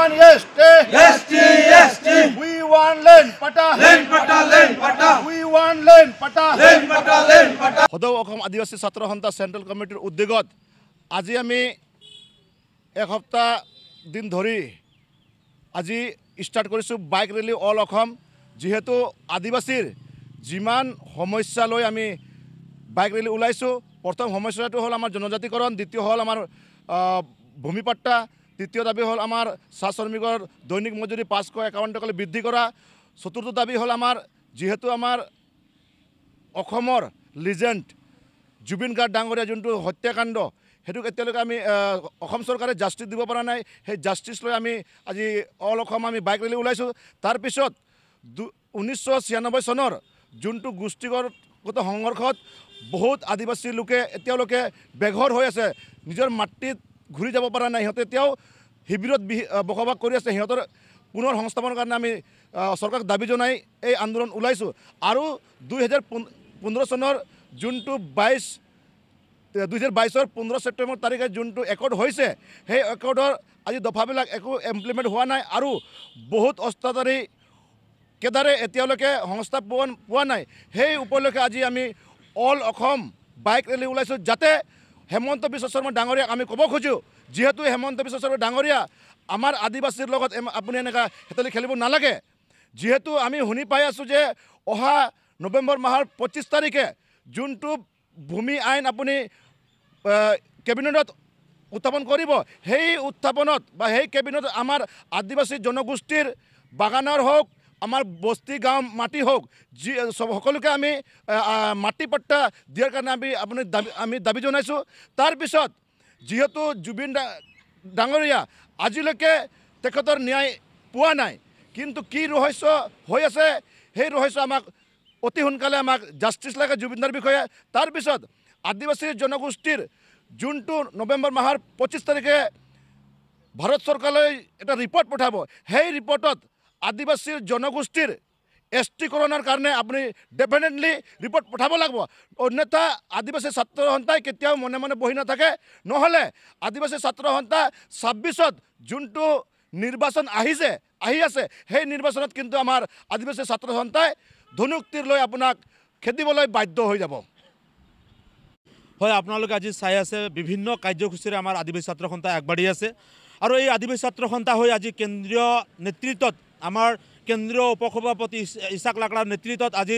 want ST. We want land pata. We want land pata. সদৌ অসম আদিবাসী ছাত্ৰ সন্থা চেণ্ট্ৰেল কমিটিৰ উদ্যোগত আজি আমি এক সপ্তাহ দিন ধৰি আজি ষ্টাৰ্ট কৰিছোঁ বাইক ৰেলী অল অসম। যেহেতু আদিবাসীৰ যিমান সমস্যা লৈ আমি বাইক ৰেলী ওলাইছোঁ, প্ৰথম সমস্যাটো হ'ল আমাৰ জনজাতিকৰণ, দ্বিতীয় হ'ল আমাৰ ভূমিপট্টা, তৃতীয় দাবী হ'ল আমাৰ চাহ শ্ৰমিকৰ দৈনিক মজুৰি 551 টকালৈ বৃদ্ধি কৰা, চতুৰ্থ দাবী হ'ল আমাৰ যেহেতু আমাৰ অসমৰ লিজেণ্ড জুবিন গাৰ্গ ডাঙৰীয়া যোনটো হত্যাকাণ্ড সেইটোক এতিয়ালৈকে আমি অসম চৰকাৰে জাষ্টিছ দিব পৰা নাই। সেই জাষ্টিছ লৈ আমি আজি অল অসম আমি বাইক ৰেলী ওলাইছোঁ। তাৰপিছত 1996 চনৰ যোনটো গোষ্ঠীগত সংঘৰ্ষত বহুত আদিবাসী লোকে এতিয়ালৈকে বেঘৰ হৈ আছে, নিজৰ মাটিত ঘূৰি যাব পৰা নাই, সিহঁতে এতিয়াও শিবিৰত বসবাস কৰি আছে। সিহঁতৰ পুনৰ সংস্থাপনৰ কাৰণে আমি চৰকাৰক দাবী জনাই এই আন্দোলন ওলাইছোঁ। আৰু 2015 চনৰ যোনটো 2022 15 ছেপ্টেম্বৰ তাৰিখে যোনটো একৰ্ড হৈছে, সেই একৰ্ডৰ আজি দফাবিলাক একো ইমপ্লিমেণ্ট হোৱা নাই আৰু বহুত অস্ত্ৰধাৰী কেদাৰে এতিয়ালৈকে সংস্থাপন পোৱা নাই। সেই উপলক্ষে আজি আমি অল অসম বাইক ৰেলী ওলাইছোঁ, যাতে হেমন্ত বিশ্ব শৰ্মা ডাঙৰীয়াক আমি ক'ব খোজোঁ, যিহেতু হেমন্ত বিশ্ব শৰ্মা ডাঙৰীয়া আমাৰ আদিবাসীৰ লগত আপুনি এনেকুৱা হেতালি খেলিব নালাগে। যিহেতু আমি শুনি পাই আছোঁ যে অহা নৱেম্বৰ মাহৰ 25 তাৰিখে যোনটো ভূমি আইন আপুনি কেবিনেটত উত্থাপন কৰিব, সেই উত্থাপনত বা সেই কেবিনেটত আমাৰ আদিবাসী জনগোষ্ঠীৰ বাগানৰ হওক, আমাৰ বস্তি গাঁও মাটি হওক, সকলোকে আমি মাটি পট্টা দিয়াৰ কাৰণে আমি দাবী জনাইছোঁ। তাৰপিছত যিহেতু জুবিন ডাঙৰীয়া আজিলৈকে তেখেতৰ ন্যায় পোৱা নাই, কিন্তু কি ৰহস্য হৈ আছে, সেই ৰহস্য আমাক অতি সোনকালে আমাক জাষ্টিছ লাগে জুবিনদাৰ বিষয়ে। তাৰপিছত আদিবাসী জনগোষ্ঠীৰ যোনটো নৱেম্বৰ মাহৰ 25 তাৰিখে ভাৰত চৰকাৰলৈ এটা ৰিপৰ্ট পঠাব, সেই ৰিপৰ্টত আদিবাসীৰ জনগোষ্ঠীৰ এছটিকৰণৰ কাৰণে আপুনি ডেফিনেটলি ৰিপৰ্ট পঠাব লাগিব। অন্যথা আদিবাসী ছাত্ৰ সন্থাই কেতিয়াও মনে মনে বহি নাথাকে। নহ'লে আদিবাসী ছাত্ৰ সন্থা 26ত যোনটো নিৰ্বাচন আহি আছে, সেই নিৰ্বাচনত কিন্তু আমাৰ আদিবাসী ছাত্ৰ সন্থাই ধনুক তীৰ লৈ আপোনাক খেদিবলৈ বাধ্য হৈ যাব। হয়, আপোনালোকে আজি চাই আছে বিভিন্ন কাৰ্যসূচীৰে আমাৰ আদিবাসী ছাত্ৰ সন্থা আগবাঢ়ি আছে। আৰু এই আদিবাসী ছাত্ৰ সন্থা হৈ আজি কেন্দ্ৰীয় নেতৃত্বত আমাৰ কেন্দ্ৰীয় উপসভাপতি ইছাক লাকৰাৰ নেতৃত্বত আজি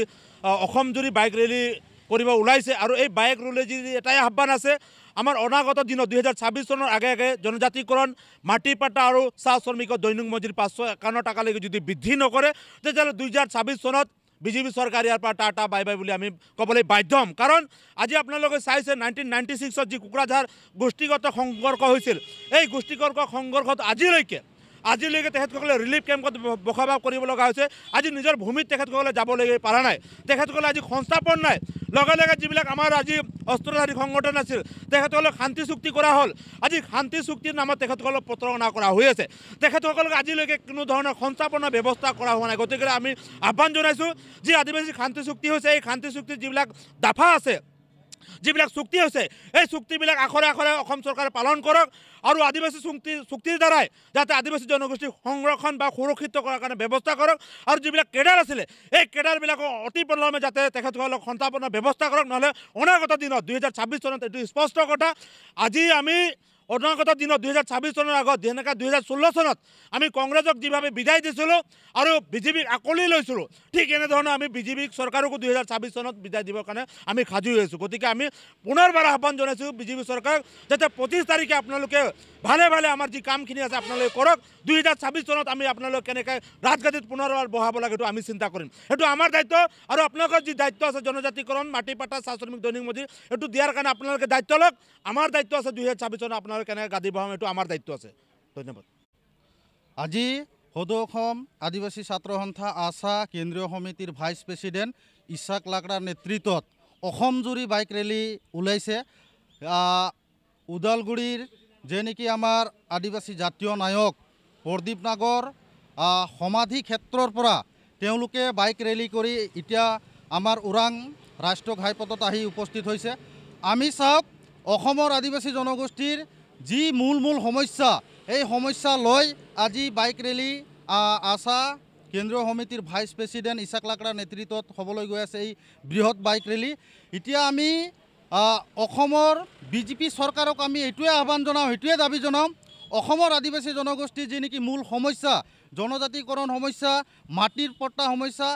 অসমজুৰি বাইক ৰেলী কৰিব ওলাইছে। আৰু এই বাইক ৰেলীৰ এটাই আহ্বান আছে, আমাৰ অনাগত দিনত 2026 চনৰ আগে আগে জনজাতিকৰণ, মাটি পাট্টা আৰু চাহ শ্ৰমিকৰ দৈনিক মজুৰি 551 টকালৈকে যদি বৃদ্ধি নকৰে, তেতিয়াহ'লে 2026 চনত বিজেপি চৰকাৰ ইয়াৰ পৰা টাটা বাই বাই বুলি আমি ক'বলৈ বাধ্য হ'ম। কাৰণ আজি আপোনালোকে চাইছে 1996ত যি কোকৰাঝাৰ গোষ্ঠীগত সংঘৰ্ষ হৈছিল, এই গোষ্ঠীগত সংঘৰ্ষত আজিলৈকে তেখেতসকলে ৰিলিফ কেম্পত বসবাস কৰিব লগা হৈছে। আজি নিজৰ ভূমিত তেখেতসকলে যাবলৈ পৰা নাই, তেখেতসকলে আজি সংস্থাপন নাই। লগে লগে যিবিলাক আমাৰ আজি অস্ত্ৰধাৰী সংগঠন আছিল, তেখেতসকলক শান্তি চুক্তি কৰা হ'ল। আজি শান্তি চুক্তিৰ নামত তেখেতসকলক প্ৰতাৰণা কৰা হৈ আছে। তেখেতসকলক আজিলৈকে কোনো ধৰণৰ সংস্থাপনৰ ব্যৱস্থা কৰা হোৱা নাই। গতিকে আমি আহ্বান জনাইছোঁ, যি আদিবাসী শান্তি চুক্তি হৈছে, এই শান্তি চুক্তিৰ যিবিলাক দফা আছে, যিবিলাক চুক্তি হৈছে, এই চুক্তিবিলাক আখৰে আখৰে অসম চৰকাৰে পালন কৰক। আৰু আদিবাসী চুক্তিৰ দ্বাৰাই যাতে আদিবাসী জনগোষ্ঠীক সংৰক্ষণ বা সুৰক্ষিত কৰাৰ কাৰণে ব্যৱস্থা কৰক। আৰু যিবিলাক কেডাৰ আছিলে, এই কেডাৰবিলাকক অতি পলমে যাতে তেখেতসকলক সংস্থাপনৰ ব্যৱস্থা কৰক। নহ'লে অনাগত দিনত 2026 চনত এইটো স্পষ্ট কথা। আজি আমি অনাগত দিনত 2026 চনৰ আগত যেনেকৈ 2016 চনত আমি কংগ্ৰেছক যিভাৱে বিদায় দিছিলোঁ আৰু বিজেপিক আকোৱালি লৈছিলোঁ, ঠিক এনেধৰণে আমি বিজেপিক চৰকাৰকো 2026 চনত বিদায় দিবৰ কাৰণে আমি সাজু হৈ আছোঁ। গতিকে আমি পুনৰবাৰ আহ্বান জনাইছোঁ বিজেপি চৰকাৰক, যাতে 25 তাৰিখে আপোনালোকে ভালে আমাৰ যি কামখিনি আছে আপোনালোকে কৰক। 2026 চনত আমি আপোনালোক কেনেকৈ ৰাজগাদীত পুনৰবাৰ বহাব লাগে সেইটো আমি চিন্তা কৰিম। সেইটো আমাৰ দায়িত্ব। আৰু আপোনালোকৰ যি দায়িত্ব আছে জনজাতিকৰণ, মাটি পাট্টা, চাহ শ্ৰমিক দৈনিক মজুৰি, এইটো দিয়াৰ কাৰণে আপোনালোকে দায়িত্ব লওক। আমাৰ দায়িত্ব আছে 2026 চনত আপোনালোকে কেনেকৈ গাদী বহাম, এইটো আমাৰ দায়িত্ব আছে। ধন্যবাদ। আজি সদৌ অসম আদিবাসী ছাত্ৰ সন্থা আছা কেন্দ্ৰীয় সমিতিৰ ভাইচ প্ৰেছিডেণ্ট ইছাক লাকৰাৰ নেতৃত্বত অসমজুৰি বাইক ৰেলী ওলাইছে। ওদালগুৰিৰ যে নেকি আমাৰ আদিবাসী জাতীয় নায়ক প্ৰদীপ নাগৰ সমাধি ক্ষেত্ৰৰ পৰা তেওঁলোকে বাইক ৰেলী কৰি এতিয়া আমাৰ ওৰাং ৰাষ্ট্ৰীয় ঘাইপথত আহি উপস্থিত হৈছে। আমি চাওক, অসমৰ আদিবাসী জনগোষ্ঠীৰ যি মূল সমস্যা, এই সমস্যা লৈ আজি বাইক ৰেলী আশা কেন্দ্ৰীয় সমিতিৰ ভাইচ প্ৰেচিডেণ্ট ইছাক লাকৰাৰ নেতৃত্বত হ'বলৈ গৈ আছে এই বৃহৎ বাইক ৰেলী। এতিয়া আমি অসমৰ বিজেপি চৰকাৰক আমি এইটোৱে আহ্বান জনাওঁ, সেইটোৱে দাবী জনাওঁ, অসমৰ আদিবাসী জনগোষ্ঠীৰ যি নেকি মূল সমস্যা জনজাতিকৰণ সমস্যা, মাটিৰ পট্টা সমস্যা,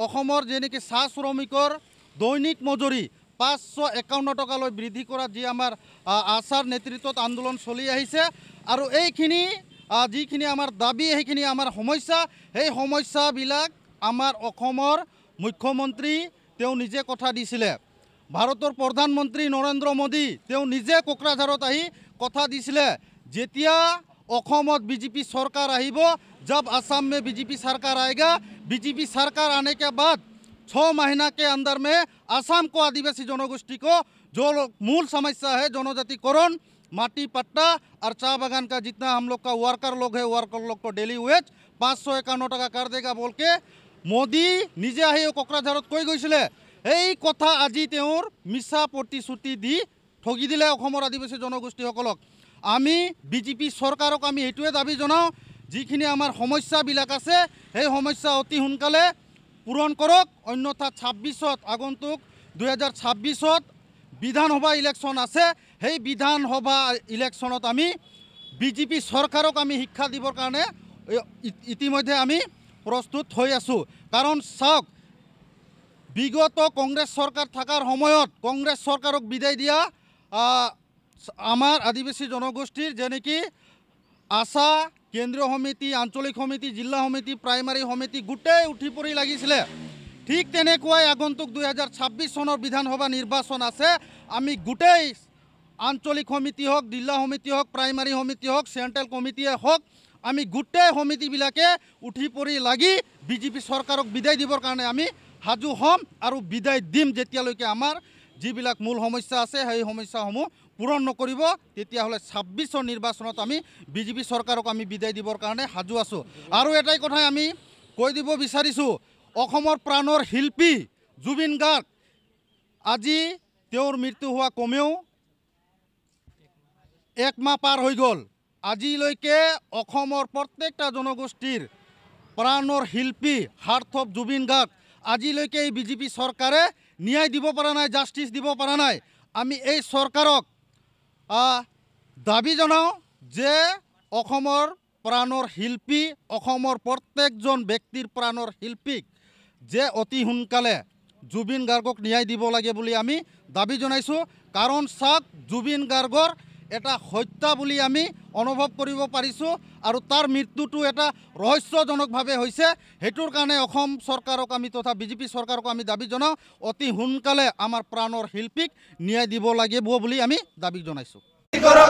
অসমৰ যি নেকি চাহ শ্ৰমিকৰ দৈনিক মজুৰি 551 টকালৈ বৃদ্ধি কৰা যি আমাৰ আশাৰ নেতৃত্বত আন্দোলন চলি আহিছে আৰু এইখিনি যিখিনি আমাৰ দাবী সেইখিনি আমাৰ সমস্যা, সেই সমস্যাবিলাক আমাৰ অসমৰ মুখ্যমন্ত্ৰী তেওঁ নিজে কথা দিছিলে। ভাৰতৰ প্ৰধানমন্ত্ৰী নৰেন্দ্ৰ মোদী তেওঁ নিজে কোকৰাঝাৰত আহি কথা দিছিলে, যেতিয়া অসমত বিজেপি চৰকাৰ আহিব, जब असम में बीजेपी सरकार आएगा, बीजेपी सरकार आने के बाद 6 महीना के अंदर में असम को आदिवासी जनगोष्ठी को जो मूल समस्या है जनजातिकरण, माटी पट्टा और चाय बागान का जितना हम लोग का वर्कर लोग है, वर्कर लोग को डेली वेज 551 टका कर देगा बोल के मोदी निजे आহি কোকৰাঝাৰত কৈ গৈছিলে। এই কথা আজি তেওঁৰ মিছা প্ৰতিশ্ৰুতি দি ঠগি দিলে অসমৰ আদিবাসী জনগোষ্ঠীসকলক। আমি বিজেপি চৰকাৰক আমি এইটোৱে দাবী জনাওঁ, যিখিনি আমাৰ সমস্যাবিলাক আছে সেই সমস্যা অতি সোনকালে পূৰণ কৰক, অন্যথা 26ত আগন্তুক 2026ত বিধানসভা ইলেকশ্যন আছে, সেই বিধানসভা ইলেকশ্যনত আমি বিজেপি চৰকাৰক আমি শিক্ষা দিবৰ কাৰণে ইতিমধ্যে আমি প্ৰস্তুত হৈ আছোঁ। কাৰণ চাওক, বিগত কংগ্ৰেছ চৰকাৰ থকাৰ সময়ত কংগ্ৰেছ চৰকাৰক বিদায় দিয়া আমাৰ আদিবাসী জনগোষ্ঠীৰ যেনেকি আশা কেন্দ্ৰীয় সমিতি, আঞ্চলিক সমিতি, জিলা সমিতি, প্ৰাইমাৰী সমিতি গোটেই উঠি পৰি লাগিছিলে। ঠিক তেনেকুৱাই আগন্তুক 2026 চনৰ বিধানসভা নিৰ্বাচন আছে, আমি গোটেই আঞ্চলিক সমিতি হওক, জিলা সমিতি হওক, প্ৰাইমাৰী সমিতি হওক, চেণ্ট্ৰেল কমিটিয়ে হওক, আমি গোটেই সমিতিবিলাকে উঠি পৰি লাগি বিজেপি চৰকাৰক বিদায় দিবৰ কাৰণে আমি সাজু হ'ম আৰু বিদায় দিম যেতিয়ালৈকে আমাৰ যিবিলাক মূল সমস্যা আছে সেই সমস্যাসমূহ পূৰণ নকৰিব। তেতিয়াহ'লে 26ৰ নিৰ্বাচনত আমি বিজেপি চৰকাৰক আমি বিদায় দিবৰ কাৰণে সাজু আছোঁ। আৰু এটাই কথাই আমি কৈ দিব বিচাৰিছোঁ, অসমৰ প্ৰাণৰ শিল্পী জুবিন গাৰ্গ আজি তেওঁৰ মৃত্যু হোৱা কমেও 1 মাহ পাৰ হৈ গ'ল। আজিলৈকে অসমৰ প্ৰত্যেকটা জনগোষ্ঠীৰ প্ৰাণৰ শিল্পী হাৰ্ট অফ জুবিন গাৰ্গ আজিলৈকে এই বিজেপি চৰকাৰে ন্যায় দিব পৰা নাই, জাষ্টিছ দিব পৰা নাই। আমি এই চৰকাৰক দাবী জনাওঁ যে অসমৰ প্ৰাণৰ শিল্পী, অসমৰ প্ৰত্যেকজন ব্যক্তিৰ প্ৰাণৰ শিল্পীক যে অতি সোনকালে জুবিন গাৰ্গক ন্যায় দিব লাগে বুলি আমি দাবী জনাইছোঁ। কাৰণ চাওক, জুবিন গাৰ্গৰ এটা হত্যা বুলি আমি অনুভৱ কৰিব পাৰিছোঁ আৰু তাৰ মৃত্যুটো এটা ৰহস্যজনকভাৱে হৈছে। সেইটোৰ কাৰণে অসম চৰকাৰক আমি তথা বিজেপি চৰকাৰক আমি দাবী জনাওঁ, অতি সোনকালে আমাৰ প্ৰাণৰ শিল্পীক ন্যায় দিব লাগিব বুলি আমি দাবী জনাইছোঁ।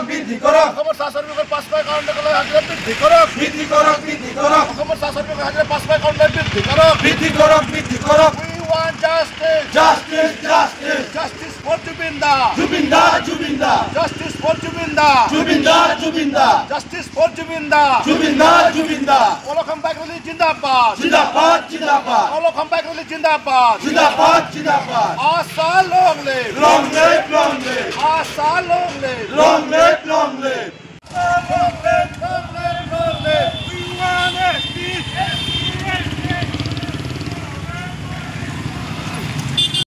বৃদ্ধি কৰক অসমৰ চাহ শ্ৰমিকৰ 551 টকালৈ হাজিৰা বৃদ্ধি কৰক, বৃদ্ধি কৰক, বৃদ্ধি কৰক অসমৰ চাহ শ্ৰমিকৰ হাজিৰা 551 বৃদ্ধি কৰক, বৃদ্ধি কৰক, বৃদ্ধি কৰক। We want justice, justice, justice, justice for Jubin Da, Jubin Da, Jubin Da, justice for Jubin Da, Jubin Da, Jubin Da, justice for Jubin Da, Jubin Da, Jubin Da। Olokam Bike Rally Jindabad, Jindabad, Jindabad। Olokam Bike Rally Jindabad, Jindabad, Jindabad। Asa long live, long live, long live। Asa long live, long live, long live।